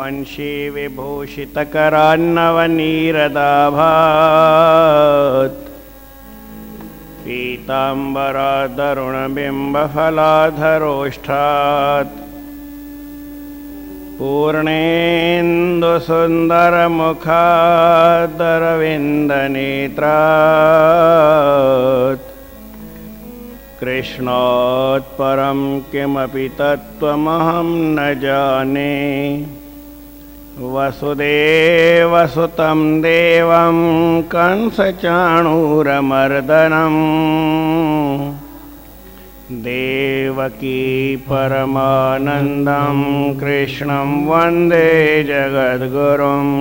वंशी विभूषितकरान्नवनीरदाभात् पीताम्बरादरुणबिम्बफलाधरोष्ठात् पूर्णेन्दुसुन्दरमुखादरविन्दनेत्रात् कृष्णात् परं किमपि तत्त्वमहं न जाने। वसुदेवसुतं देवं कंसचाणूरमर्दनम् देवकी परमानन्दं कृष्णं वन्दे जगद्गुरुम्।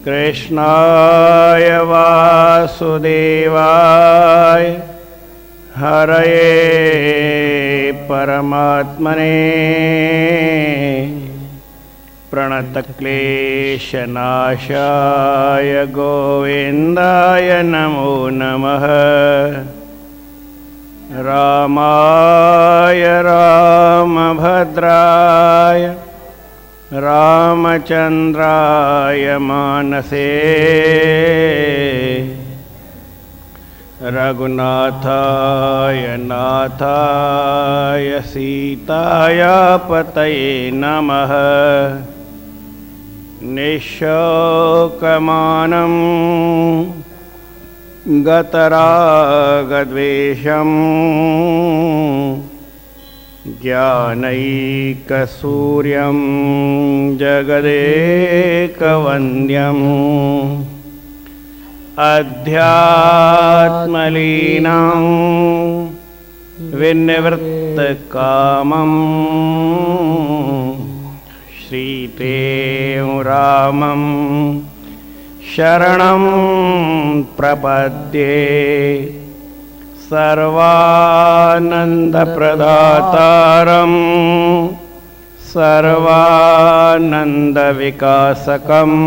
कृष्णाय वासुदेवाय हरये परमात्मने प्रणतक्लेशनाशाय गोविन्दाय नमो नमः। रामाय रामभद्राय रामचन्द्राय मानसे रघुनाथाय नाथाय सीताय पतये नमः। निःशोकमानं गतरागद्वेषं ज्ञानैकसूर्यं जगदेकवन्द्यम् अध्यात्मलीनं विनिवृत्तकामम् श्रीप्रेम रामं शरणं प्रपद्ये। सर्वानन्दप्रदातारं सर्वानन्दविकासकम्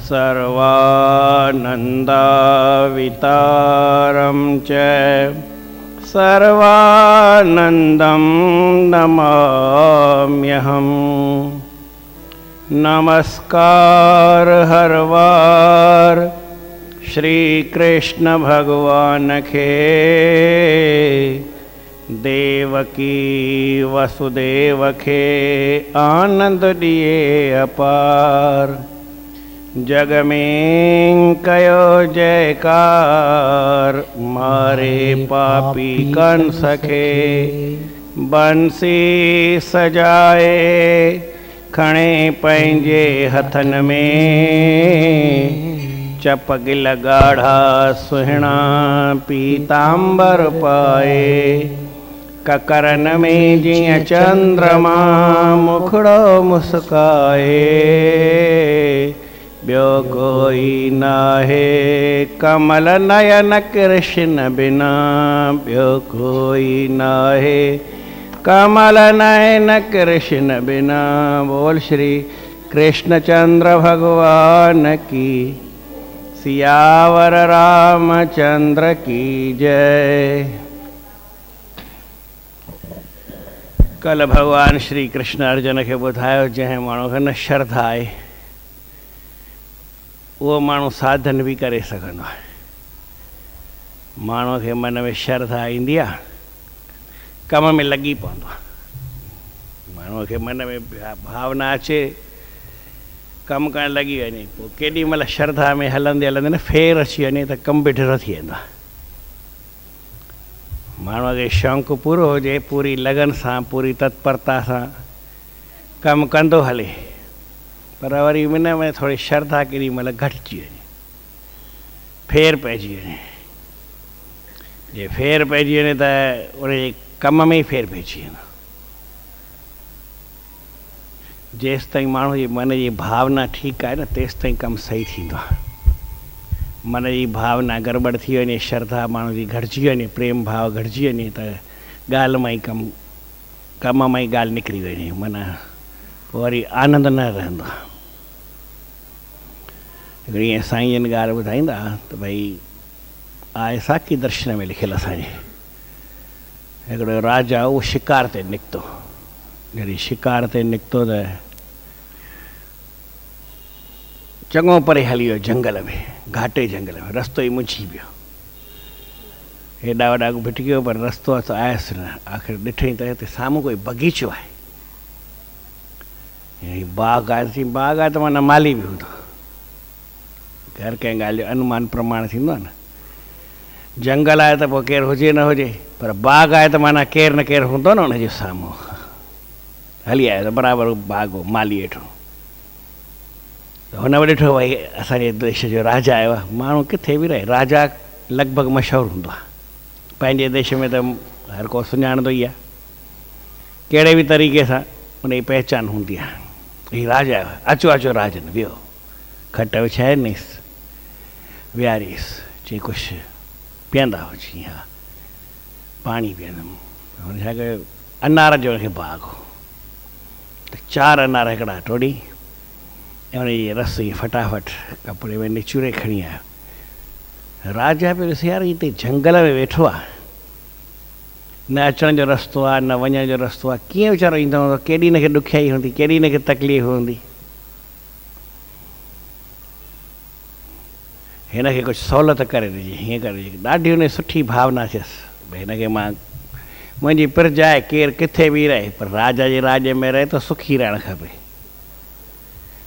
सर्वानन्दावितारं च सर्वानन्दं नमाम्यहम्। नमस्कार हर वार श्री कृष्ण भगवान के देवकी वसुदेव के आनंद दिए अपार। जग में कयो जयकार मारे पापी कंस के बंसी सजाए खणे पंहिंजे हथन में चपगिल गाढ़ा सुहिणा पीतांबर पाए। ककरन में जिया चंद्रमा मुखड़ो मुस्काए। ब्यो कोई नाहे कमल नयन कृष्ण बिना ब्यो कोई नाहे कमल नयन कृष्ण बिना। बोल श्री कृष्णचंद्र भगवान की सियावर रामचंद्र की जय। कल भगवान श्री कृष्ण अर्जुन के ॿुधायो जंहिं माण्हू खे न श्रद्धा आहे उहो माण्हू साधन भी करे सघंदो आहे। माण्हू खे मन में श्रद्धा ईंदी आहे कम में लगी पवंदो आहे। माण्हू खे मन में भावना अचे कम करण लगी वञे पोइ केॾी महिल श्रद्धा में हलंदे हलंदे न फेर अची वञे त कम बि ढिरो थी वेंदो आहे। माण्हूअ खे शौक़ु पूरो हुजे पूरी लगन सां पूरी तत्परता सां कमु कंदो हले पर वरी हिन में थोड़ी श्रद्धा केॾी महिल घटिजी वञे फेर पइजी वञे। जे फेर पइजी वञे त उन कम में ई फेर पइजी वेंदो। जेसि ताईं माण्हू जी मन जी भावना ठीकु आहे न तेसि ताईं कमु सही थींदो आहे। मन जी भावना गड़बड़ थी वञे श्रद्धा माण्हू जी घटिजी वञे प्रेम भाव घटिजी वञे त ॻाल्हि मां ई कम मां ई ॻाल्हि निकिरी वञे माना पोइ वरी आनंद न रहंदो आहे। हिकिड़ी साईं जन ॻाल्हि ॿुधाईंदा त भई आहे साखी दर्शन में लिखियलु असांजे हिकिड़ो राजा उहो शिकार ते निकितो। जॾहिं शिकार ते निकितो त चङो परे हली वियो जंगल में, घाटे जंगल में, रस्तो ई मुंझी पियो। हेॾा वॾा भिटकियो पर रस्तो आयसि न। आख़िर ॾिठई त हिते साम्हूं कोई बगीचो आहे, बाग़ आहे। बाग़ आहे त माना माली बि हूंदो, हर कंहिं ॻाल्हि जो अनुमान प्रमाण थींदो आहे न। जंगल आहे त पोइ केरु हुजे न हुजे, पर बाग़ आहे त माना केरु न केरु हूंदो न हुनजे साम्हूं। हली आयो त बराबरि बाग़ हो माली हेठो। त हुन बि ॾिठो भई असांजे देश जो राजा आयो आहे। माण्हू किथे बि रहे, राजा लॻभॻि मशहूरु हूंदो आहे। पंहिंजे देश में त हर को सुञाणंदो ई आहे, कहिड़े बि तरीक़े सां उनजी पहचान हूंदी आहे। हीउ राजा आयो आहे, अचो अचो राजन, वियो। खट विछाइनिसि, विहारीसि, चई कुझु पीअंदा हो? चई हा पाणी पीअंदुमि। हुन छा कयो, अनार जो हुनखे बाग़ हो, त 4 अनार हिकिड़ा टोड़ी ऐं हुनजी रस ई फटाफट कपिड़े में निचूरे खणी आयो। राजा पियो ॾिसे यार हिते जंगल में वेठो आहे, न अचण जो रस्तो आहे न वञण जो रस्तो आहे, कीअं वीचारो ईंदो हूंदो, केॾी हिनखे ॾुखियाई हूंदी, केॾी हिनखे तकलीफ़ हूंदी। हिनखे कुझु सहूलियत करे ॾिजे, हीअं करे ॾिजे। ॾाढी हुन सुठी भावना थियसि भई हिनखे मां, मुंहिंजी प्रजा आहे, केरु किथे बि रहे पर राजा जे राज्य में रहे त सुखी रहणु खपे।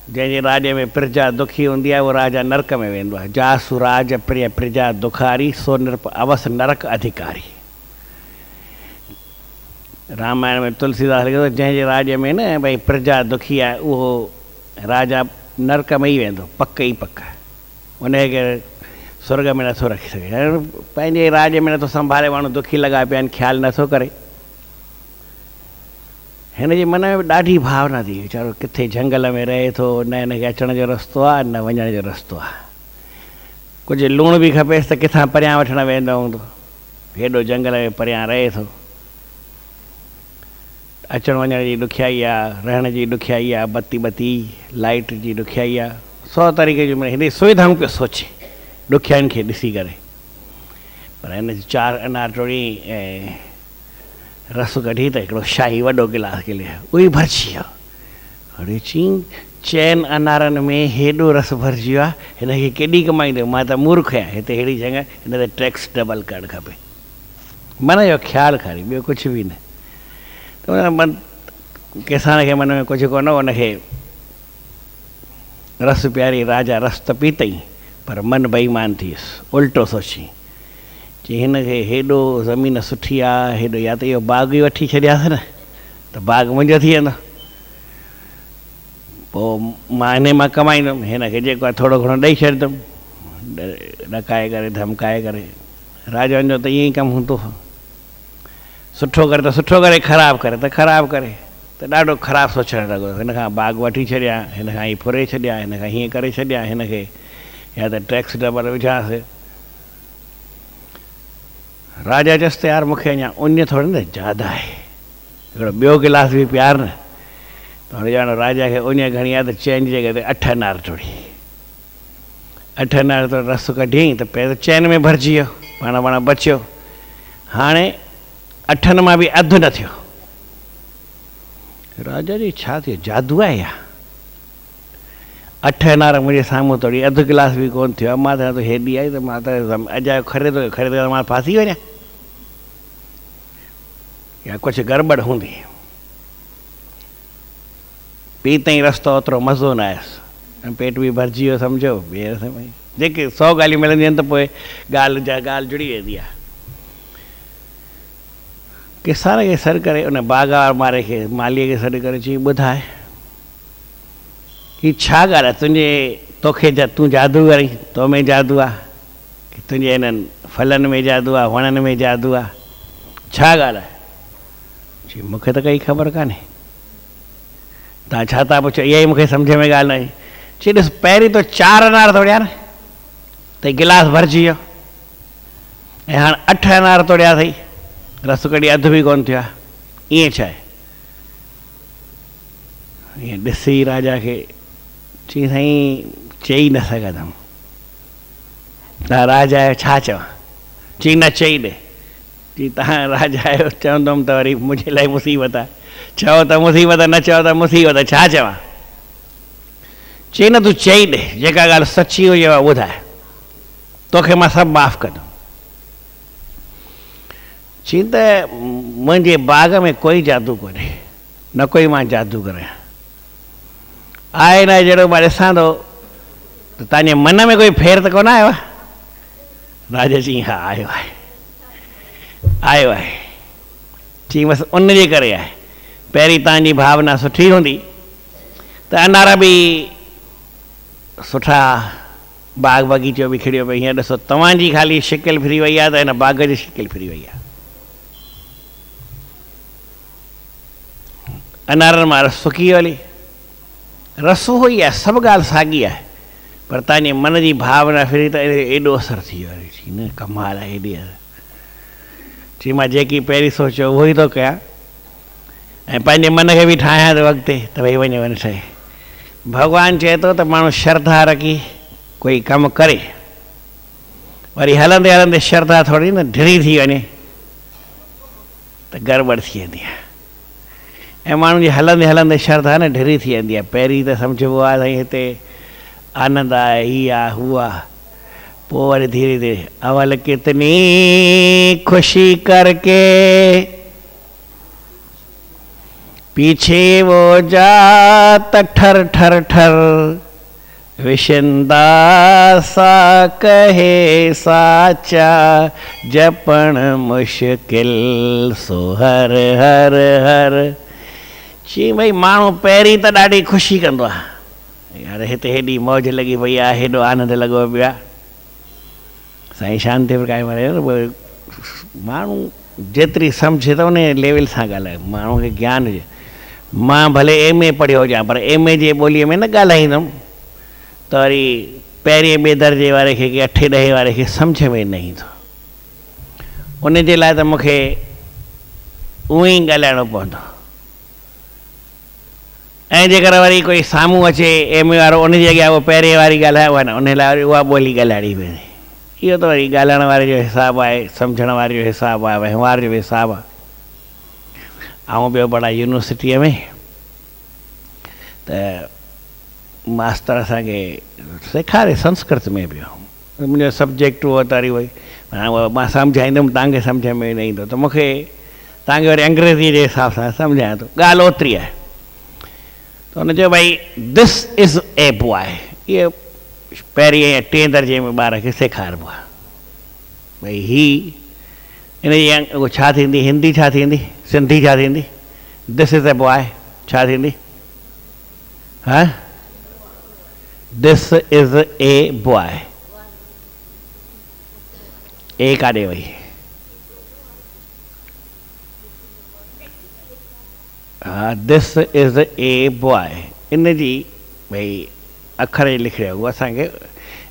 जंहिंजे राज्य में प्रजा दुखी हूंदी आहे उहो राजा नरक में वेंदो आहे। जासु राज प्रिय प्रजा दुखारी, सो नृप अवस नरक अधिकारी। रामायण में तुलसीदास लिखियो त जंहिंजे राज्य में न भई प्रजा दुखी आहे उहो राजा नरक में ई वेंदो, पक ई पक। उनखे स्वर्ग में नथो रखी सघे। पंहिंजे राज्य में नथो संभाले, माण्हू दुखी लॻा पिया आहिनि, ख़्यालु नथो करे। हिन जे मन में ॾाढी भावना थी, वीचारो किथे जंगल में रहे थो, न हिनखे अचण जो रस्तो आहे न वञण जो रस्तो आहे। कुझु लूण बि खपेसि त किथां परियां वठणु वेंदो हूंदो, हेॾो जंगल में परियां रहे थो। अचण वञण जी ॾुखियाई आहे, रहण जी ॾुखियाई आहे, बत्ती लाइट जी ॾुखियाई आहे, 100 तरीक़े जूं हिन सुविधाऊं पियो सोचे ॾुखियाईनि खे ॾिसी करे। पर हिन 4 अनार टोड़ी ऐं रस कढी त हिकिड़ो शाही वॾो गिलास खे लिया, उहो ई भरिजी वियो। हाणे चई 4 अनारनि में हेॾो रस भरिजी वियो आहे, हिनखे केॾी कमाईंदो, मां त मूर्ख आहियां, हिते अहिड़ी जॻह हिन ते टैक्स डबल करणु खपे। मन जो ख़्यालु खणी, ॿियो कुझु बि न। त हुन किसान खे मन में कुझु कोन, हुनखे रस प्यारी, राजा रस त पीतई पर मन बेईमान थी वियुसि, उल्टो सोची। चई हिनखे हेॾो ज़मीन सुठी आहे, हेॾो या त इहो बाग़ ई वठी छॾियासीं न त बाग़ मुंहिंजो थी वेंदो, पोइ मां हिन मां कमाईंदुमि, हिनखे जेको आहे थोरो घणो ॾेई छॾींदुमि, ॾकाए करे धमकाए करे। राजाउनि जो त ईअं ई कमु हूंदो हो, सुठो करे त सुठो करे, ख़राबु करे त ख़राबु करे। त ॾाढो ख़राबु सोचणु लॻो, हिन खां बाग़ वठी छॾिया, हिन खां ई फुरे छॾिया, हिन खां हीअं करे छॾिया, हिनखे या त टैक्स डबल विझांसि। राजा चयसि त यार मूंखे अञा उञ थोरी न ज़्यादा आहे, हिकिड़ो ॿियो गिलास बि प्यार न। त हाणे ॼाण राजा खे उञ घणी आहे त चैन जी जॻह ते 8 अनार टोड़ी, 8 अनार तो रस कढियईं त पहिरियों चैन में भरिजी वियो, पाण बचियो। हाणे 8 मां बि अधु न थियो। राजा जी छा थियो, जादू आहे या? 8 अनार मुंहिंजे साम्हूं तोड़ी, अधु गिलास बि कोन थियो, मां त हेॾी आई त मां त अजायो ख़रीदो मां फासी वञा, या कुझु गड़बड़ हूंदी। पी ताईं रस्तो ओतिरो मज़ो न आयुसि, पेट बि भरिजी वियो सम्झो। ॿिए रस्ते में जेके 100 ॻाल्हियूं मिलंदियूं आहिनि त पोइ ॻाल्हि जुड़ी वेंदी आहे। किसान खे सॾु करे, उन बाग़ार मारे खे, मालीअ खे सॾु करे चई ॿुधाए हीअ छा ॻाल्हि आहे, तोखे तूं जादू करी, तो में जादू आहे की तुंहिंजे हिननि फलनि में जादू आहे, वणनि में जादू आहे, छा ॻाल्हि आहे? चई मूंखे त काई ख़बर कान्हे, तव्हां छा था पुछो, इहा ई मूंखे सम्झ में ॻाल्हि न आई। चई ॾिस पहिरीं तो 4 अनार तोड़िया न त गिलास भरिजी वियो, ऐं हाणे 8 अनार तोड़िया अथई, रस कढी अधु बि कोन थियो आहे, ईअं छा आहे? ईअं ॾिसी राजा खे चई साईं चई न सघंदुमि। तव्हां राजा आहियो, छा चवां? चई न चई ॾे, जी तव्हां राजा आहियो, चवंदुमि त वरी मुंहिंजे लाइ मुसीबत आहे, चओ त मुसीबत, न चओ त मुसीबत, छा चवां? चई न तूं चई ॾे, जेका ॻाल्हि सची हुजे उहा ॿुधाए, तोखे मां सभु माफ़ु कंदुमि। चई त मुंहिंजे बाग़ में कोई जादू कोन्हे, न कोई मां जादूगर आहियां, आहे न जहिड़ो मां ॾिसां थो, त तव्हांजे मन में कोई फेर त कोन आयो आहे? राजा चई हा आयो आहे, आयो आहे। चई बसि उन जे करे आहे, पहिरीं तव्हांजी भावना सुठी हूंदी त अनारा बि सुठा, बाग़ बगीचो बि खिड़ियो पियो। हींअर ॾिसो तव्हांजी ख़ाली शिकिल फिरी वई आहे त हिन बाग़ जी शिकिल फिरी वई आहे। अनारनि मां रस सुकी वियो हली, रस उहो ई आहे, सभु ॻाल्हि साॻी आहे, पर तव्हांजे मन जी भावना फिरी त एॾो असरु थी वियो आहे। चई न कमाल आहे, एॾी चई मां जेकी पहिरीं सोचियो उहो ई थो कयां, ऐं पंहिंजे मन खे बि ठाहियां थो अॻिते त भई वञे वञे ठहे। भॻवानु चए थो त माण्हू श्रद्धा रखी कोई कमु करे, वरी हलंदे हलंदे श्रद्धा थोरी न ढिरी थी वञे त गड़बड़ थी वेंदी आहे। ऐं माण्हू जी हलंदे हलंदे श्रद्धा न ढिरी थी वेंदी आहे। पहिरीं त सम्झिबो आहे साईं हिते आनंद आहे, हीअ आहे, हू आहे, पोइ वरी धीरे धीरे अवल कितनी खुशी करके पीछे वो जात ठर ठर ठर, विशंदा सा कहे साचा, जपण मुश्किल सो हर हर हर। चई भई माण्हू पहिरीं त ॾाढी ख़ुशी कंदो आहे, यार हिते हेॾी मौज लॻी पई आहे, हेॾो आनंद लॻो पियो आहे। साईं शांति प्रकाश महाराज माण्हू जेतिरी सम्झे त उन लेवल सां ॻाल्हाए, माण्हू खे ज्ञान हुजे। मां भले MA पढ़ियो हुजां, पर MA जे ॿोलीअ में न ॻाल्हाईंदुमि त वरी पहिरें ॿिए दर्जे वारे खे की 8 ॾहें वारे खे सम्झ में न ईंदो। उन जे लाइ त मूंखे उअं ई ॻाल्हाइणो पवंदो। ऐं जेकर वरी कोई साम्हूं अचे MA वारो, उन जे अॻियां उहो पहिरें वारी ॻाल्हाए उहा न, उन लाइ वरी उहा ॿोली ॻाल्हाइणी पवंदी। इहो त वरी ॻाल्हाइण वारे जो हिसाबु आहे, सम्झण वारे जो हिसाबु आहे, वहिंवार जो हिसाबु आहे। ऐं ॿियो बड़ा यूनिवर्सिटीअ में त मास्तर असांखे सेखारे संस्कृत में पियो, मुंहिंजो सब्जेक्ट उहो त वरी वई मां सम्झाईंदुमि, तव्हांखे सम्झ में न ईंदो त मूंखे तव्हांखे वरी अंग्रेज़ी जे हिसाब सां सम्झायां थो। ॻाल्हि ओतिरी आहे। त हुन चयो भई दिस इज़ ए बॉय, इहे पहिरीं ऐं 10 दर्जे में ॿार खे सेखारिबो आहे। भई ही इन जी उहो छा थींदी, हिंदी छा थींदी, सिंधी छा थींदी? दिस इज़ ए बॉय छा थींदी? हा, दिस इज़ ए बॉय, ए काॾे वई? हा, दिस इज़ ए बॉय, इन जी भई अखर लिखियो उहो असांखे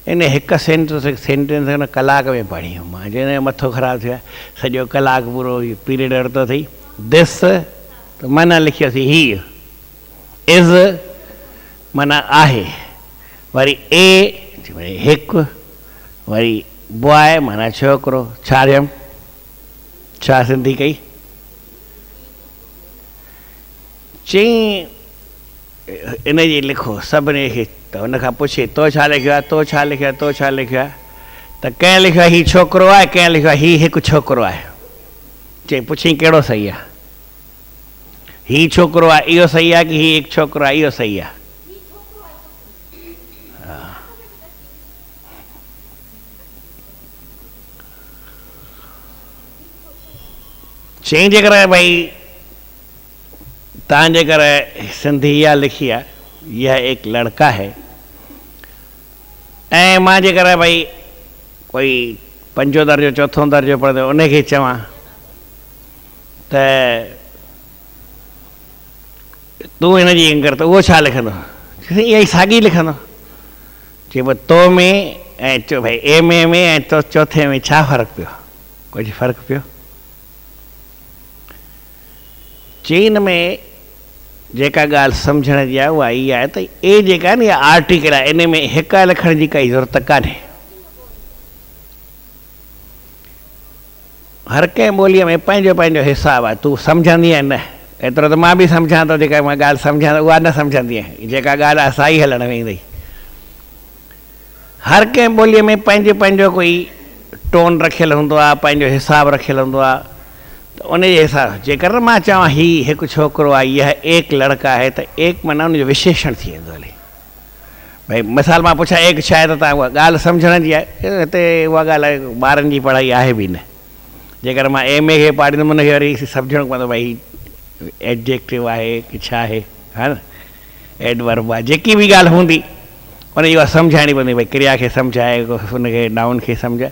इन हिकु सेंटेंस हिन कलाक में पढ़ी हुयमि मां, जंहिंजो मथो ख़राबु थियो आहे, सॼो कलाकु पूरो पीरियड वरितो अथई। दिस त माना लिखियोसीं ही, इज़ माना आहे, वरी ए हिकु, वरी बॉय माना छोकिरो। छा ॾियमि, छा सिंधी कई? चई इन जी लिखो सभिनी खे। त हुनखां पुछे तो छा लिखियो आहे, तो छा लिखियो आहे, तो छा लिखियो आहे? त कंहिं लिखियो आहे ही छोकिरो आहे, कंहिं लिखियो आहे ही हिकु छोकिरो आहे। चई पुछी कहिड़ो सही आहे? ही छोकिरो आहे इहो सही आहे की ही हिकु छोकिरो आहे इहो सही आहे? चई जेकर भई तव्हां जेकर सिंधी इहा लिखी आहे, यह एक लड़का है, ऐं मां जेकर भई कोई 5 दर्जो 4 दर्जो पढ़ंदो उनखे चवां त तूं हिन जी अंगर त उहो छा लिखंदो? इहा ई साॻी लिखंदो। चइबो तो में ऐं चओ भई MA में ऐं तो चौथे में छा फ़र्क़ु पियो? कुझु फ़र्क़ु पियो? चीन में जेका ॻाल्हि सम्झण जी आहे उहा इहा आहे त ए जेका आहे न इहा आर्टिकल आहे, इन में हिकु लिखण जी काई ज़रूरत कान्हे। हर कंहिं ॿोलीअ में पंहिंजो पंहिंजो हिसाब आहे। तूं सम्झंदी आहे न, एतिरो त मां बि सम्झां थो, जेका मां ॻाल्हि सम्झां थो उहा न सम्झंदी आहे, जेका ॻाल्हि आहे साई हलणु वेंदी। हर कंहिं ॿोलीअ में पंहिंजो पंहिंजो कोई टोन रखियलु हूंदो आहे, पंहिंजो हिसाबु रखियलु हूंदो आहे। त उनजे हिसाब जेकर मां चवां हीउ हिकु छोकिरो आहे, इहा एक लड़का आहे, त एक माना उनजो विशेषण थी वेंदो हले। भई मिसाल मां पुछां एक छा आहे, त तव्हां उहा ॻाल्हि सम्झण जी आहे। हिते उहा ॻाल्हि ॿारनि जी पढ़ाई आहे बि न। जेकर मां MA खे पाढ़ींदुमि उनखे वरी सम्झणो पवंदो भई एडजेक्टिव आहे कि छा आहे, हा न, एडवर्ब आहे, जेकी बि ॻाल्हि हूंदी उनजी उहा सम्झाइणी पवंदी। भई क्रिया खे सम्झाए, हुनखे नाउन खे सम्झाए।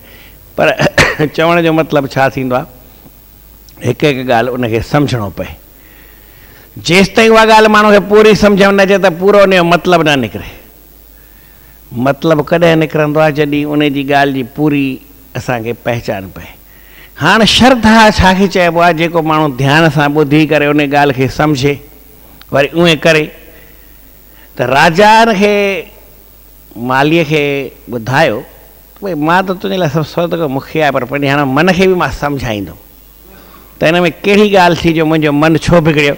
पर चवण जो मतिलबु छा थींदो आहे, हिकु हिकु ॻाल्हि उनखे सम्झणो पए। जेसि ताईं उहा ॻाल्हि माण्हू खे पूरी सम्झ में न अचे त पूरो उनजो मतिलबु न निकिरे। मतिलबु कॾहिं निकिरंदो आहे जॾहिं उनजी ॻाल्हि जी पूरी असांखे पहचान पए। हाणे श्रद्धा छाखे चइबो आहे, जेको माण्हू ध्यान सां ॿुधी करे उन ॻाल्हि खे सम्झे वरी उएं करे। त राजा खे मालीअ खे ॿुधायो भई मां त तुंहिंजे लाइ सभु सौदो मूंखे आहे, पर पंहिंजे हाणे मन खे बि मां सम्झाईंदुमि। त हिन में कहिड़ी ॻाल्हि थी जो मुंहिंजो मनु छो बिगड़ियो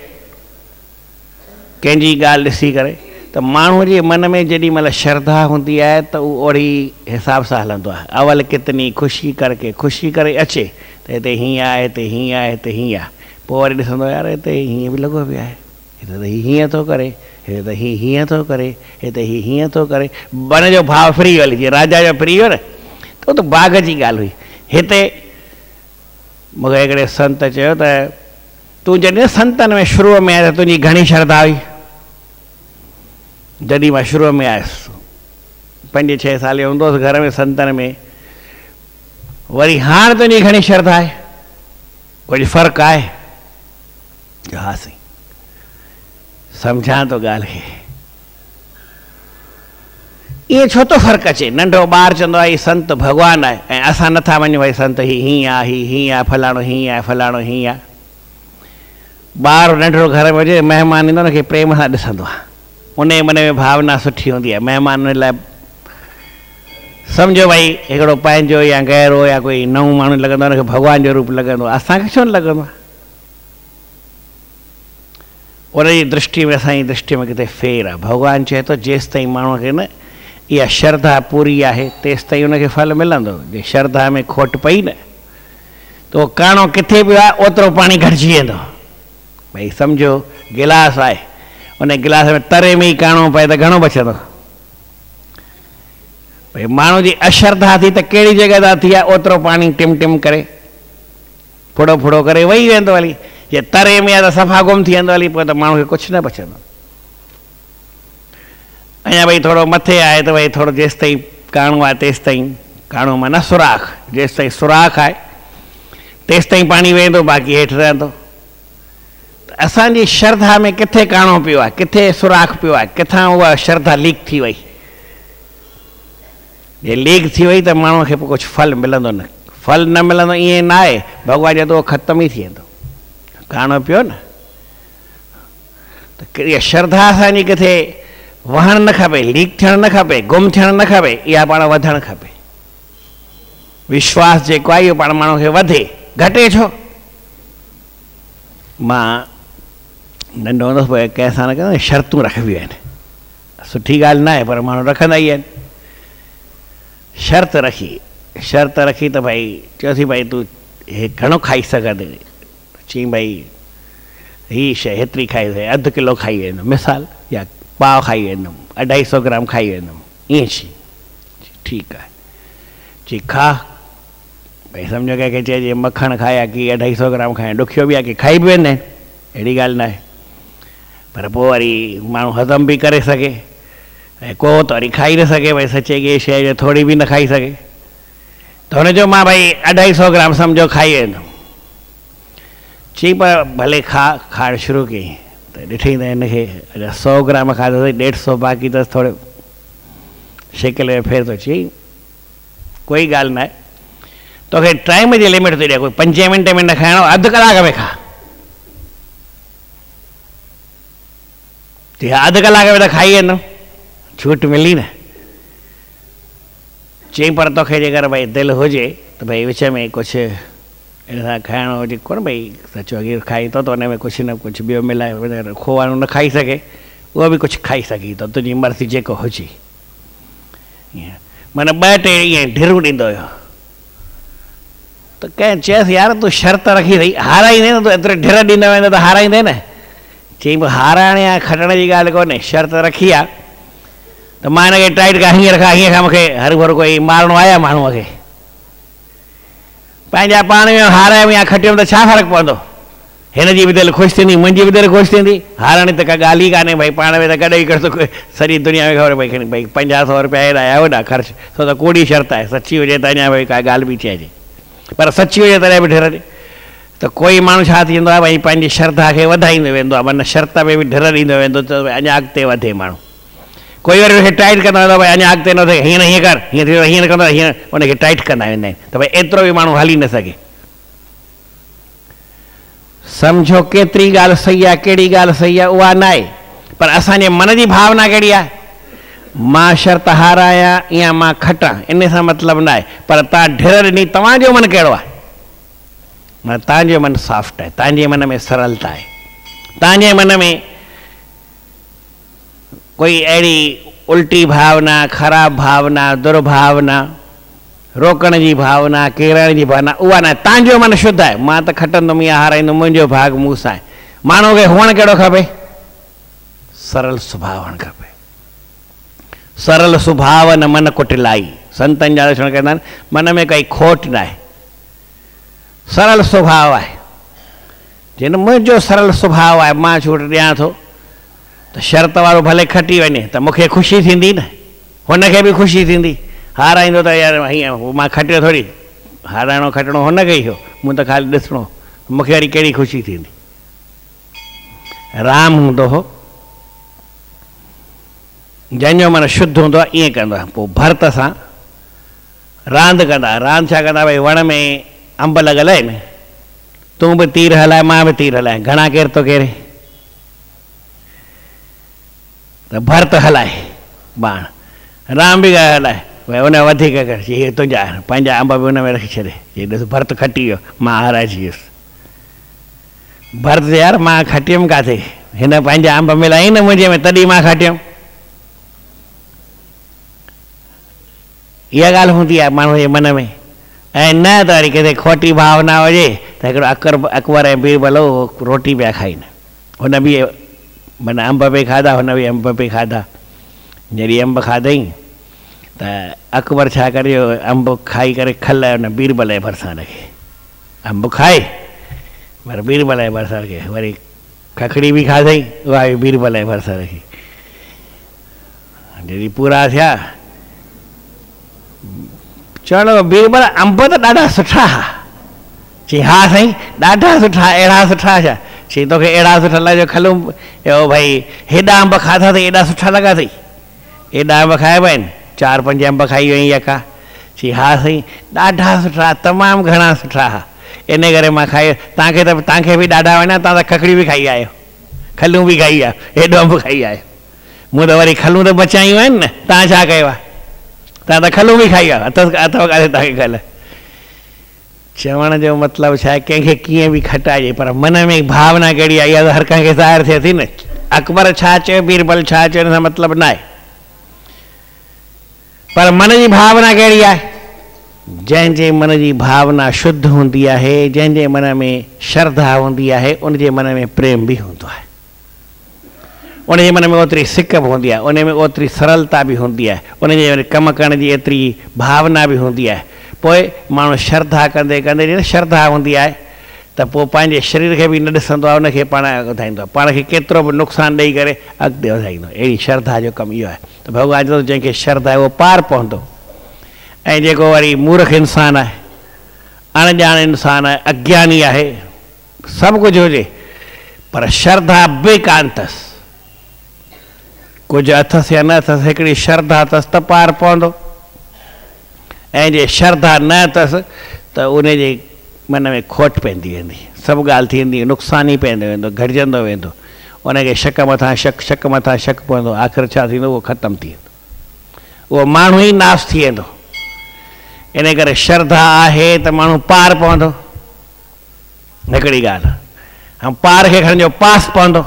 कंहिंजी ॻाल्हि ॾिसी करे। त माण्हूअ जे मन में जेॾी महिल श्रद्धा हूंदी आहे त उहो ओड़ी हिसाब सां हलंदो आहे। अवल कितनी ख़ुशी करके ख़ुशी करे अचे त हिते हीअं आहे, हिते हीअं आहे, हिते हीअं आहे। पोइ वरी ॾिसंदो यार हिते हीअं बि लॻो पियो आहे, हिते त हीअं थो करे, हिते त हीअं थो करे, हिते हीअं थो करे। मन जो भाव फ्री हली, जीअं राजा जो फ्री हुयो न, त उहो त बाग़ जी ॻाल्हि हुई। हिते मूंखे हिकिड़े संत चयो त तूं जॾहिं संतनि में शुरूअ में आया त तुंहिंजी घणी श्रद्धा हुई। जॾहिं मां शुरूअ में आयुसि 5-6 साल हूंदो हुउसि घर में संतनि में, वरी हाणे तुंहिंजी घणी श्रद्धा आहे, कुझु फ़र्क़ु आहे? हा साईं, सम्झां थो ॻाल्हि खे। ईअं छो थो फ़र्क़ु अचे? नंढो ॿारु चवंदो आहे हीउ संत भॻवानु आहे ऐं असां नथा वञूं भई संत हीअं आहे, हीअं आहे, फलाणो हीअं आहे, फलाणो हीअं आहे। ॿारु नंढड़ो घर में हुजे, महिमान ईंदो हुनखे प्रेम सां ॾिसंदो आहे, उन मन में भावना सुठी हूंदी आहे। महिमान लाइ सम्झो भई हिकिड़ो पंहिंजो या गहरो या कोई नओं माण्हू लॻंदो आहे, हुनखे भॻवान जो रूप लॻंदो आहे, असांखे छो न लॻंदो आहे? उनजी दृष्टि में असांजी दृष्टि में किथे फेर आहे। भॻवानु चए थो जेसि ताईं माण्हूअ खे न इहा श्रद्धा पूरी आहे तेसि ताईं उनखे फल मिलंदो। जे श्रद्धा में खोट पई न त उहो काणो किथे बि आहे ओतिरो पाणी घटिजी वेंदो। भई सम्झो गिलास आहे, उन गिलास में तरे में ई काणो पए त घणो बचंदो? भई माण्हू जी अश्रद्धा थी त कहिड़ी जॻह तां थी आहे, ओतिरो पाणी टिम टिम करे फुड़ो फुड़ो करे वही वेंदो हली। जे तरे में आहे त सफ़ा गुम थी वेंदो हली, पोइ त माण्हू खे कुझु न बचंदो। अञा भई थोरो मथे आहे त भई थोरो जेसि ताईं काणो आहे तेसि ताईं काणो माना सुराख, जेसि ताईं सुराख आहे तेसि ताईं पाणी वेंदो, बाक़ी हेठि रहंदो। त असांजी श्रद्धा में किथे काणो पियो आहे, किथे सुराख पियो आहे, किथां उहा श्रद्धा लीक थी वई? जे लीक थी वई त माण्हूअ खे पोइ कुझु फल मिलंदो न। फल न मिलंदो ईअं न आहे, भॻवान चए थो उहो ख़तमु ई थी वेंदो। काणो पियो न, त इहा श्रद्धा असांजी किथे वहणु न खपे, लीक थियणु न खपे, गुम थियणु न खपे, इहा पाण वधणु खपे। विश्वास जेको आहे इहो पाण माण्हू खे वधे, घटे छो? मां नंढो हूंदुसि पोइ कंहिंसां न कंदो शर्तूं रखबियूं आहिनि, सुठी ॻाल्हि न आहे पर माण्हू रखंदा ई आहिनि। शर्त रखी त भई चयोसीं भई तूं हे घणो खाई सघंदे? चईं भई हीअ शइ हेतिरी खाई वई, अधु किलो खाई वेंदुमि मिसाल, या पाव खाई वेंदुमि, 250 ग्राम खाई वेंदुमि, ईअं चई। ठीकु आहे, चई खा। भई सम्झो कंहिंखे चइजे मखणु खाया की 250 ग्राम खाया, ॾुखियो बि आहे की खाई बि वेंदा आहिनि, अहिड़ी ॻाल्हि न आहे। पर पोइ वरी माण्हू हज़म बि करे सघे ऐं को त वरी खाई न सघे, भई सचे के शइ जो थोरी बि न खाई सघे, त हुनजो मां भई 250 ग्राम सम्झो खाई वेंदुमि। चई पर भले खाइणु शुरू कयईं त ॾिठईं त हिनखे 100 ग्राम खाधोसीं, 150 बाक़ी अथसि, थोरो शिकिल में फेर थो। चई कोई ॻाल्हि न आहे, तोखे टाइम जी लिमिट थी ॾिए, कोई 5 मिंट में न खाइणो, अधु कलाक में खा। चई अधु कलाक में त खाई वेंदुमि, छूट मिली न। चई पर तोखे जेकर भई दिलि हुजे त भई विच में कुझु इन सां खाइणो हुजे कोन भई सचो अॻे खाई थो त हुन में कुझु न कुझु ॿियो मिलाए खोवाणो न खाई सघे, उहो बि कुझु खाई सघी थो, तुंहिंजी मर्ज़ी जेको हुजे। ईअं माना ॿ टे ईअं ढिरूं ॾींदो हुयो त कंहिं चयसि यार तूं शर्त रखी अथई, हाराईंदे न तूं एतिरे ढिर ॾींदो वेंदो त हाराईंदे न। चई पोइ हाराइण या खटण जी ॻाल्हि कोन्हे, शर्त रखी आहे त मां हिनखे टाइट खां हीअं रखां, हीअं खां मूंखे हर भर कोई मारणो आहे माण्हूअ खे, पंहिंजा पाण में हारायमि या खटियमि त छा फ़र्क़ु पवंदो, हिन जी बि दिलि ख़ुशि थींदी, मुंहिंजी बि दिलि ख़ुशि थींदी। हारण त का ॻाल्हि ई कान्हे भई, पाण में त कॾहिं कॾहिं सॼी दुनिया में ख़बर पई भई 50-100 रुपया हेॾा या होॾा ख़र्चु, छो त कूड़ी शर्त आहे, सची हुजे त अञा भई का ॻाल्हि बि चइजे, पर सची हुजे तॾहिं बि ढिर ॾे त कोई माण्हू छा थींदो आहे भई पंहिंजी श्रद्धा खे वधाईंदो वेंदो आहे, माना शर्त में बि ढिर ॾींदो वेंदो त अञा अॻिते वधे माण्हू। कोई वरी हुनखे टाइट कंदो वेंदो भई अञा अॻिते न थिए, हीअं न हीअं कर, हीअं थी हीअं न कंदो, हीअं हुनखे टाइट कंदा वेंदा आहिनि त भई एतिरो बि माण्हू हली न सघे। सम्झो केतिरी ॻाल्हि सही आहे, कहिड़ी ॻाल्हि सही आहे उहा न आहे, पर असांजे मन जी भावना कहिड़ी आहे, मां शर्त हारायां या मां खटां, इन सां मतिलबु न आहे, पर तव्हां ढिर ॾिनी, तव्हांजो मन कहिड़ो आहे, माना तव्हांजो मन सॉफ्ट आहे, तव्हांजे मन में सरलता आहे, तव्हांजे मन में कोई अहिड़ी उल्टी भावना, ख़राब भावना, दुर्भावना, रोकण जी भावना, केरण जी भावना उहा न, तव्हांजो मन शुद्ध आहे। मां त खटंदुमि या हाराईंदुमि, मुंहिंजो भाग मूं सां आहे। माण्हू खे हुअणु कहिड़ो खपे, सरल सुभाउ हुअणु खपे, सरल सुभाउ न मन कुटिलाई, संतनि जा दर्शन कंदा आहिनि, मन में काई खोट न आहे, सरल सुभाउ आहे। जिन मुंहिंजो सरल सुभाउ आहे, मां छूट ॾियां थो त शर्त वारो भले खटी वञे त मूंखे ख़ुशी थींदी न, हुनखे बि ख़ुशी थींदी। हाराईंदो त यार हीअं मां खटियो थोरी, हाराइणो खटणो हुन खे ई हो, मूं त ख़ाली ॾिसणो, मूंखे वरी कहिड़ी ख़ुशी थींदी। राम हूंदो हो, जंहिंजो मन शुद्ध हूंदो आहे ईअं कंदो आहे, पोइ भरत सां रांदि कंदा। रांदि छा कंदा, भई वण में अंब लॻल आहिनि, तूं बि तीर हलाए मां बि तीर हलाए, घणा केर थो केरे, त भरत हलाए बाण, राम बि हलाए, भई उन वधीक कर, चई हीअ तुंहिंजा, पंहिंजा अंब बि हुन में रखी छॾे, चई ॾिस भरत खटी वियो, मां हाराइजी वियुसि। भरत यार मां खटियुमि किथे, हिन पंहिंजा अंब मिलाई न मुंहिंजे में, तॾहिं मां खटियुमि। इहा ॻाल्हि हूंदी आहे माण्हू जे मन में। ऐं न त वरी किथे खोटी भावना हुजे त हिकिड़ो अकबर ऐं बीरबल रोटी पिया खाइनि, हुन बि माना अंब बि खाधा, हुन बि अंब बि खाधा। जॾहिं अंब खाधई त अकबर छा करे, अंब खाई करे खल हुन बीरबल जे भरिसां रखे, अंब खाए पर बीरबल जे भरिसां रखे, वरी खखड़ी बि खाधई, उहा बि बीरबल जे भरिसां रखी। जॾहिं पूरा थिया चवणो, बीरबल अंब त ॾाढा सुठा हा। चई हा साईं, ॾाढा सुठा, अहिड़ा सुठा छा? चई तोखे अहिड़ा सुठा लॻा जो खलूं भई हेॾा अंब खाधा अथई, एॾा सुठा लॻा अथई, एॾा अंब खाइबा आहिनि, 4-5 अंब खाई वई यका। चई हा साईं, ॾाढा सुठा, तमामु घणा सुठा हा, इन करे मां खाई। तव्हांखे बि ॾाढा वणिया, तव्हां त खखड़ी बि खाई आहियो, खलूं बि खाई आहियो, हेॾो अंब खाई आहियो, मूं त वरी खलूं त बचायूं आहिनि न, तव्हां छा कयो आहे, तव्हां त खलूं बि खाई आहियो, अथव काथे तव्हांखे खल। चवण जो मतिलबु छा आहे, कंहिंखे कीअं बि खटाइजे, पर मन में भावना कहिड़ी आहे इहा त हर कंहिंखे ज़ाहिर थिए थी न। अकबर छा चयो, बीरबल छा चयो, हिन सां मतिलबु न आहे, पर मन जी भावना कहिड़ी आहे। जंहिंजे मन जी भावना शुद्ध हूंदी आहे, जंहिंजे मन में श्रद्धा हूंदी आहे, उनजे मन में प्रेम बि हूंदो आहे, उनजे मन में ओतिरी सिक बि हूंदी आहे, उन में ओतिरी सरलता बि हूंदी आहे, उनजे कमु करण जी एतिरी भावना बि हूंदी आहे। पोइ माण्हू श्रद्धा कंदे कंदे श्रद्धा हूंदी आहे त पोइ पंहिंजे शरीर खे बि न ॾिसंदो आहे, उनखे पाण वधाईंदो आहे, पाण खे केतिरो बि नुक़सानु ॾेई करे अॻिते वधाईंदो। अहिड़ी श्रद्धा जो कमु इहो आहे। त भॻवान चवंदो जंहिंखे श्रद्धा आहे उहो पार पवंदो। ऐं जेको वरी मूर्ख इंसानु आहे, अणॼाण इंसानु आहे, अज्ञानी आहे, सभु कुझु हुजे पर श्रद्धा बि कान अथसि, कुझु अथसि या न अथसि, हिकिड़ी श्रद्धा अथसि त पार पवंदो। ऐं जे श्रद्धा न अथसि त उनजे मन में खोट पवंदी वेंदी, सभु ॻाल्हि थी वेंदी, नुक़सानु ई पवंदो वेंदो, घटिजंदो वेंदो, उनखे शक मथां शक, शक मथां शक पवंदो, आख़िर छा थींदो, उहो ख़तमु थी वेंदो, उहो माण्हू ई नास थी वेंदो। इन करे श्रद्धा आहे त माण्हू पार पवंदो, हिकिड़ी ॻाल्हि ऐं पार खे खणिजो पास पवंदो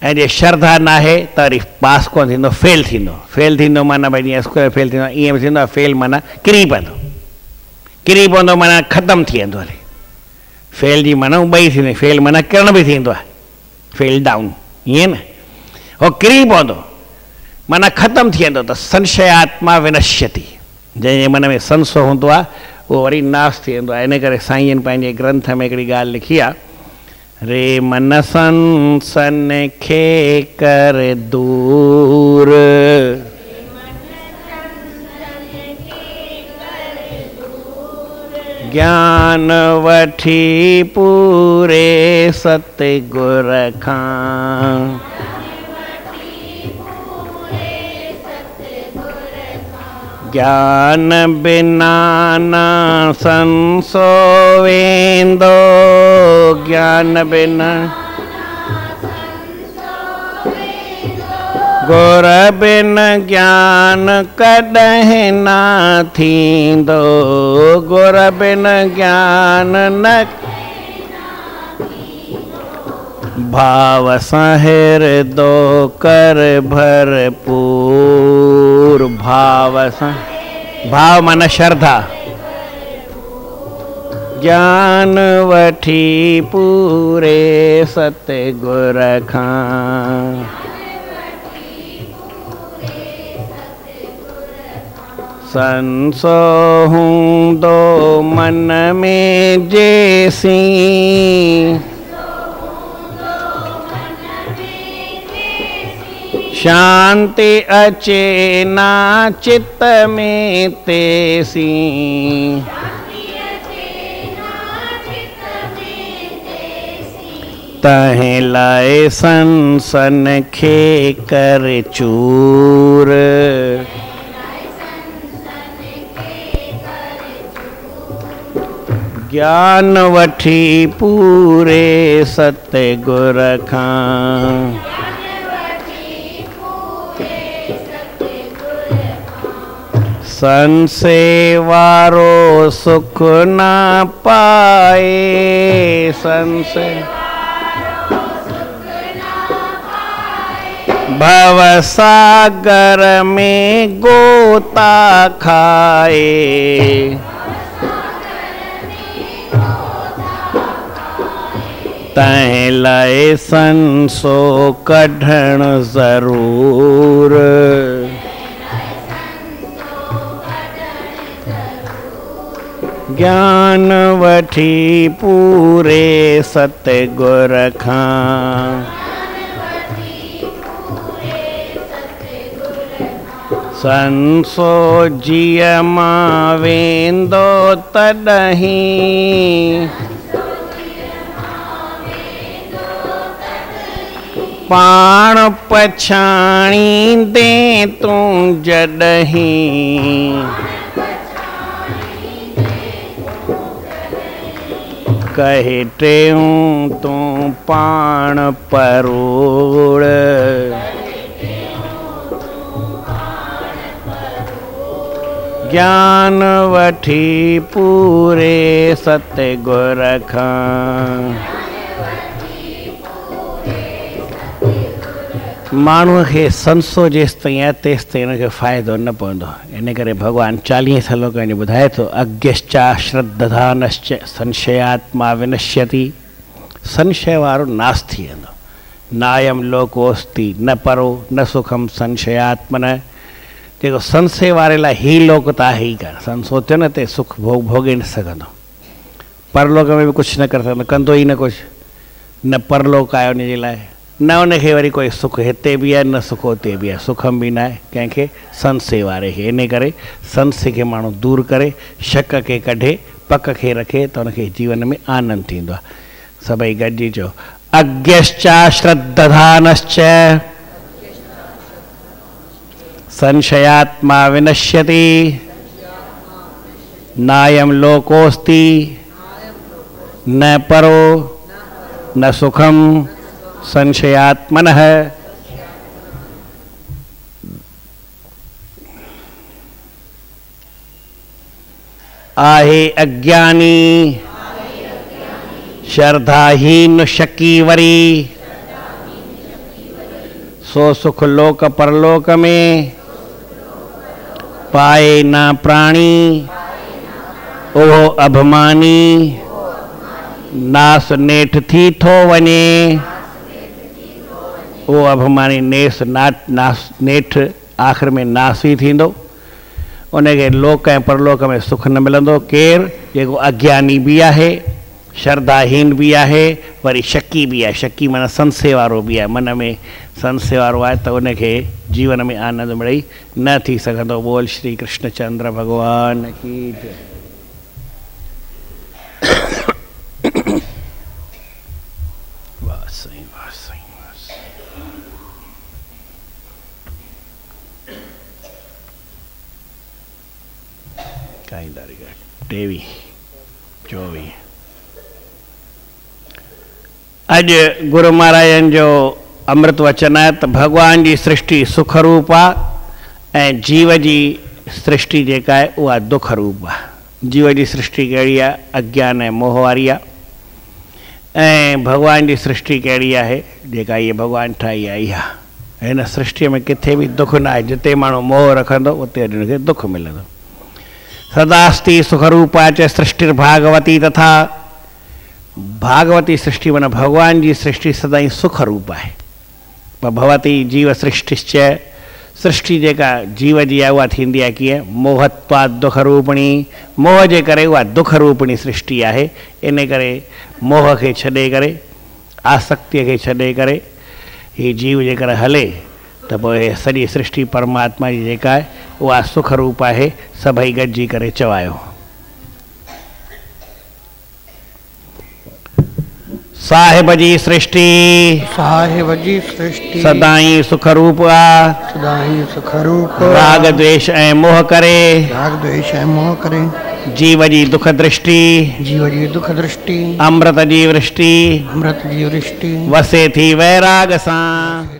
ऐं जे श्रद्धा न आहे त वरी पास कोन थींदो, फेल थींदो। फेल थींदो माना भई जीअं स्कूल में फेल थींदो ईअं बि थींदो आहे, फेल माना किरी पवंदो माना ख़तमु थी वेंदो हले। फेल जी माना ॿई थींदी, फेल माना किरण बि थींदो आहे, फेल डाउन ईअं न, उहो किरी पवंदो माना ख़तमु थी वेंदो। त संशयात्मा विनश्यति, जंहिंजे मन में संशय हूंदो आहे उहो वरी नाश थी वेंदो आहे। इन करे साईं पंहिंजे ग्रंथ में हिकिड़ी ॻाल्हि लिखी आहे, रे मन संसन खे कर दूर, ज्ञान वठी पूरे सतगुर खां, ज्ञान बिना न संसो वेंदो, ज्ञान बिना गुर बिन ज्ञान कॾहिं न थींदो, गुर बिन ज्ञान न भाव सां हिरदो कर भरपूर, भाव सां, भाव माना श्रद्धा, ज्ञान वठी पूरे सतगुर खां, संसो हूंदो मन में जेसी, शांति अचे ना चित्त में तेसी, तहें लाए संसन खे कर चूर, ज्ञान वठी पूरे सतगुर खां, संशय वारो सुख न पाए, संशय भव सागर में गोता खाए, तैं लाए संसो कढण जरूर, ज्ञान वठी पूरे सतगुर खां, संसो जीअ मां वेंदो तॾहिं, पाण पछाणींदे तूं जॾहिं, कहे टेऊं तूं पाण परोड़, ज्ञान वठी पूरे सतगुर खां, माण्हूअ खे संसो जेसि ताईं आहे तेसि ताईं हुनखे फ़ाइदो न पवंदो। इन करे भॻवानु 40 श्लोकनि में ॿुधाए थो, अज्ञश्चा श्रद्धानश्च संशयात्मा विनश्यति, संशय वारो नाश थी वेंदो। नायम लोकोस्ति न परो न सुखम संशयात्मन, जेको संशय वारे लाइ ही लोक त आहे ई कान, संसो थियो न ते सुख भोगे न सघंदो, परलोक में बि कुझु न करे सघंदो, कंदो ई न कुझु, न परलोक आहे उनजे लाइ, न उनखे वरी कोई सुख हिते बि आहे न सुख हुते बि आहे, सुखम बि न आहे कंहिंखे संशय वारे खे। इन करे संशय खे माण्हू दूर करे, शक खे कढे, पक खे रखे त उनखे जीवन में आनंद थींदो आहे। सभई गॾिजी चओ, अज्ञश्चा श्रद्धानश्च संशयात्मा विनश्यति, नायम लोकोस्ति न परो न सुखम संशयात्मनः। आहे अज्ञानी श्रद्धाहीन शकी वरी, सो सुख लोक परलोक में, पाए ना प्राणी ओहो अभिमानी, नास नेठ थी थो वने, ओ अभिमानी नेस नास नेठ आख़िर में नास ही थींदो, उनखे लोक ऐं परलोक में सुख न मिलंदो। केरु जेको अज्ञानी बि आहे, श्रद्धाहीन भी आहे, वरी शकी भी आहे। शकी माना संशय वारो भी आहे, मन में संशय वारो आहे, त उनखे जीवन में आनंद मिलई न थी सघंदो। बोल श्री कृष्णचंद्र भगवान की जय। काई तारीख़ 23 24 अॼु गुरु महाराजन जो अमृत वचन आहे त भगवान जी सृष्टि सुख रूप आहे ऐं जीव जी सृष्टि जेका आहे उहा दुख रूप आहे। जीव जी सृष्टि कहिड़ी आहे? अज्ञान ऐं मोह वारी आहे, ऐं भगवान जी सृष्टि कहिड़ी आहे? जेका इहे भगवान ठाही आहे इहा। हिन सृष्टिअ में किथे बि दुख न आहे। जिते माण्हू मोह रखंदो उते हुनखे दुख मिलंदो। सदास्ति सुख रूपा च सृष्टिर्भागवती तथा, भागवती सृष्टि माना भगवान जी सृष्टि सदाई सुख रूप है। भवती जीव सृष्टिश्च, सृष्टि जेका जीव जी आहे उहा थींदी आहे कीअं? मोहत्वाद दुख रूपणी, मोह जे करे उहा दुख रूपणी सृष्टि आहे। इन करे मोह खे छॾे करे, आसक्तिअ खे छॾे करे हीअ जीव जेकर हले त पोइ सॼी सृष्टि परमात्मा जी जेका आहे उहा सुख रूप आहे। सभई गॾिजी करे चवायो, साहिब जी सृष्टि, साहिब जी सृष्टि सदाई सुख रूप आ, सदाई सुख रूप, राग द्वेष ऐं मोह करे, राग द्वेष ऐं मोह करे, जीव जी दुख दृष्टि, जीव जी दुख दृष्टि, अमृत जी वृष्टि, अमृत जी वृष्टि, वसे थी वैराग सां।